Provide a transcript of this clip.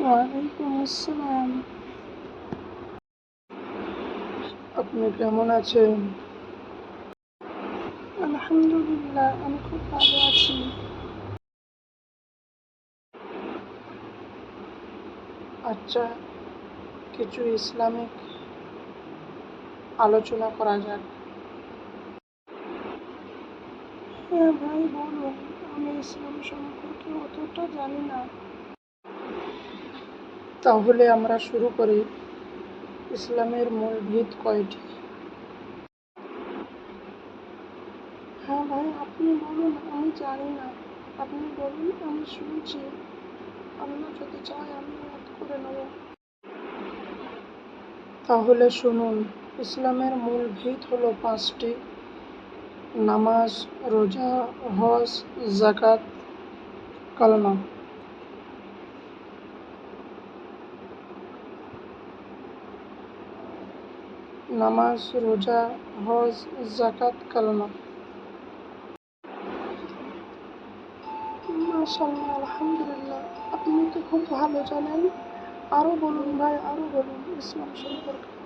ওয়ালাইকুম আসসালাম। আপনি কেমন আছেন? আলহামদুলিল্লাহ, আমি খুব ভালো আছি। আচ্ছা, কিছু ইসলামিক আলোচনা করা যাক। হ্যাঁ ভাই, বলুন। আমি ইসলাম সম্পর্কে অতটা জানি না। তাহলে আমরা শুরু করি। ইসলামের মূল ভিত কয়টি? হ্যাঁ ভাই, আপনি বলুন। আমি জানি না, আপনি বলুন, আমি শুনছি। আল্লাহ যদি চায় আমি ইয়াদ করে নেব। তাহলে শুনুন, ইসলামের মূল ভিত হলো পাঁচটি: নামাজ, রোজা, হজ, যাকাত, কালেমা। নামাজ, রোজা, হজ, যাকাত, কালেমা। মাশাআল্লাহ, আলহামদুলিল্লাহ, আপনি তো খুব ভালো জানেন। আরো বলুন ভাই, আরো বলুন ইসলাম সম্পর্কে।